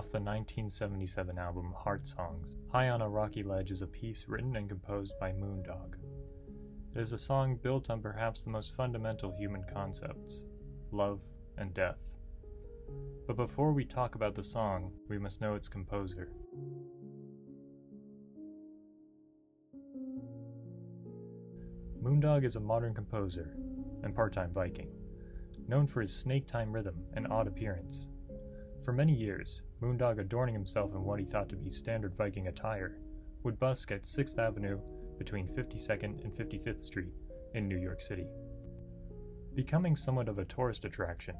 off the 1977 album Heart Songs. High on a Rocky Ledge is a piece written and composed by Moondog. It is a song built on perhaps the most fundamental human concepts, love and death. But before we talk about the song, we must know its composer. Moondog is a modern composer and part-time Viking, known for his snake-time rhythm and odd appearance. For many years, Moondog, adorning himself in what he thought to be standard Viking attire, would busk at 6th Avenue between 52nd and 55th Street in New York City. Becoming somewhat of a tourist attraction,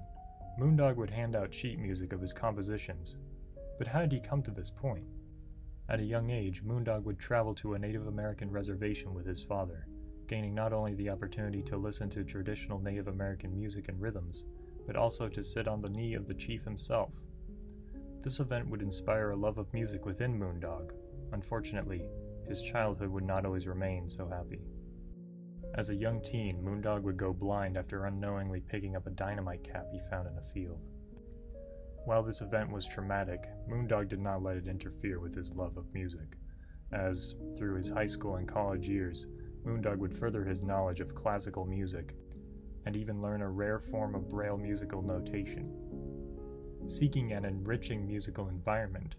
Moondog would hand out sheet music of his compositions. But how did he come to this point? At a young age, Moondog would travel to a Native American reservation with his father, gaining not only the opportunity to listen to traditional Native American music and rhythms, but also to sit on the knee of the chief himself. This event would inspire a love of music within Moondog. Unfortunately, his childhood would not always remain so happy. As a young teen, Moondog would go blind after unknowingly picking up a dynamite cap he found in a field. While this event was traumatic, Moondog did not let it interfere with his love of music, as, through his high school and college years, Moondog would further his knowledge of classical music, and even learn a rare form of Braille musical notation. Seeking an enriching musical environment,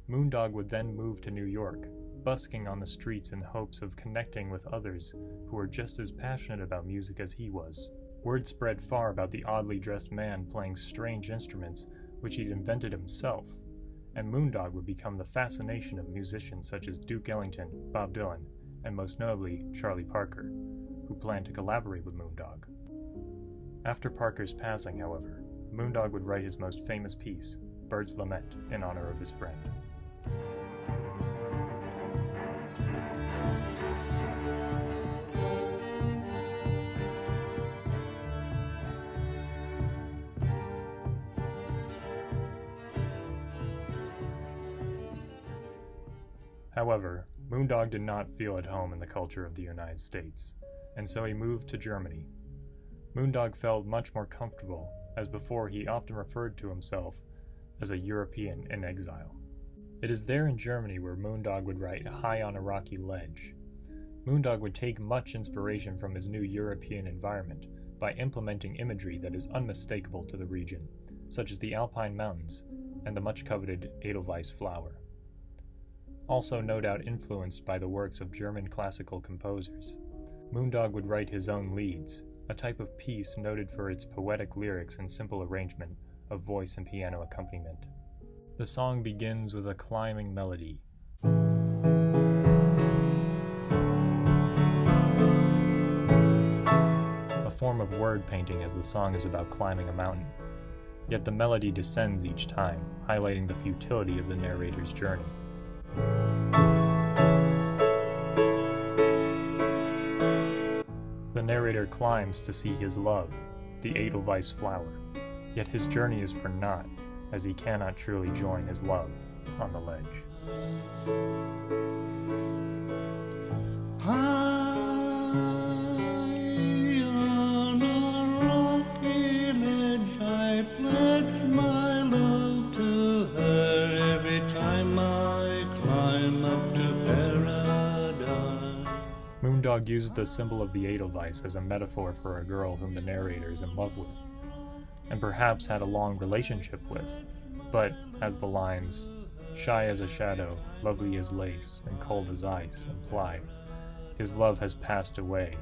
Moondog would then move to New York, busking on the streets in hopes of connecting with others who were just as passionate about music as he was. Word spread far about the oddly dressed man playing strange instruments which he'd invented himself, and Moondog would become the fascination of musicians such as Duke Ellington, Bob Dylan, and most notably Charlie Parker, who planned to collaborate with Moondog. After Parker's passing, however, Moondog would write his most famous piece, Bird's Lament, in honor of his friend. However, Moondog did not feel at home in the culture of the United States, and so he moved to Germany. Moondog felt much more comfortable, as before he often referred to himself as a European in exile. It is there in Germany where Moondog would write High on a Rocky Ledge. Moondog would take much inspiration from his new European environment by implementing imagery that is unmistakable to the region, such as the Alpine Mountains and the much-coveted Edelweiss flower. Also no doubt influenced by the works of German classical composers, Moondog would write his own lieds, a type of piece noted for its poetic lyrics and simple arrangement of voice and piano accompaniment. The song begins with a climbing melody. A form of word painting, as the song is about climbing a mountain. Yet the melody descends each time, highlighting the futility of the narrator's journey. The narrator climbs to see his love, the Edelweiss flower, yet his journey is for naught, as he cannot truly join his love on the ledge. High on a rocky ledge, I pledge my love to her every time I climb up to paradise. Moondog uses the symbol of the Edelweiss as a metaphor for a girl whom the narrator is in love with, and perhaps had a long relationship with, but, as the lines, shy as a shadow, lovely as lace, and cold as ice, imply, his love has passed away,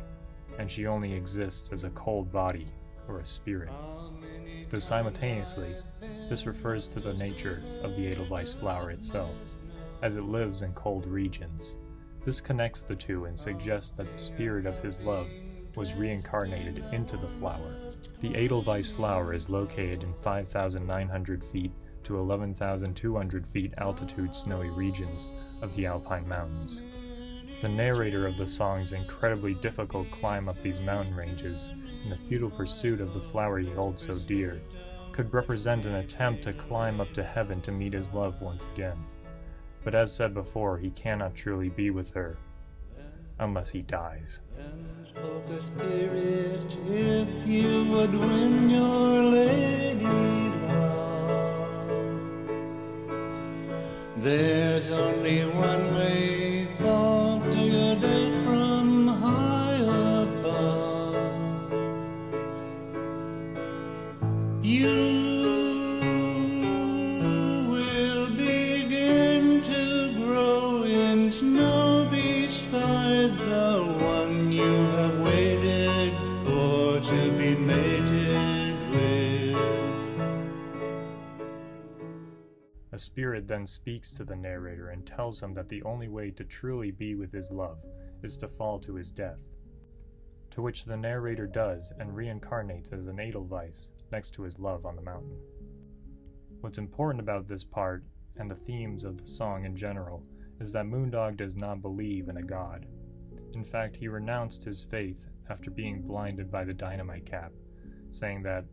and she only exists as a cold body or a spirit. Though simultaneously, this refers to the nature of the Edelweiss flower itself, as it lives in cold regions. This connects the two and suggests that the spirit of his love was reincarnated into the flower. The Edelweiss flower is located in 5,900 feet to 11,200 feet altitude snowy regions of the Alpine Mountains. The narrator of the song's incredibly difficult climb up these mountain ranges in the futile pursuit of the flower he holds so dear could represent an attempt to climb up to heaven to meet his love once again. But as said before, he cannot truly be with her unless he dies. And spoke a spirit, if you would win your lady love, You will begin to grow in snow beside the one you have waited for to be mated with. A spirit then speaks to the narrator and tells him that the only way to truly be with his love is to fall to his death, to which the narrator does and reincarnates as an Edelweiss next to his love on the mountain. What's important about this part, and the themes of the song in general, is that Moondog does not believe in a god. In fact, he renounced his faith after being blinded by the dynamite cap, saying that,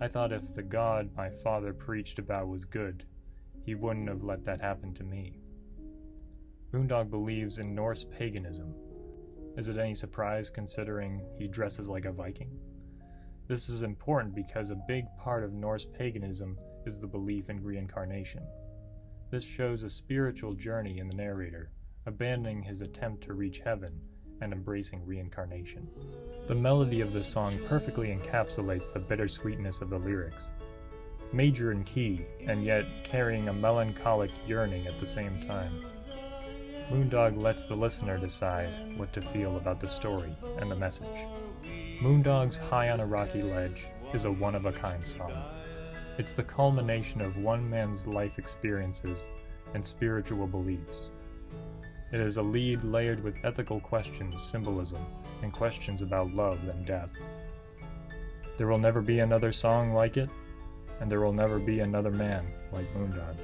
"I thought if the God my father preached about was good, he wouldn't have let that happen to me." Moondog believes in Norse paganism. Is it any surprise considering he dresses like a Viking? This is important because a big part of Norse paganism is the belief in reincarnation. This shows a spiritual journey in the narrator, abandoning his attempt to reach heaven and embracing reincarnation. The melody of the song perfectly encapsulates the bittersweetness of the lyrics. Major in key, and yet carrying a melancholic yearning at the same time. Moondog lets the listener decide what to feel about the story and the message. Moondog's High on a Rocky Ledge is a one-of-a-kind song. It's the culmination of one man's life experiences and spiritual beliefs. It is a lead layered with ethical questions, symbolism, and questions about love and death. There will never be another song like it, and there will never be another man like Moondog.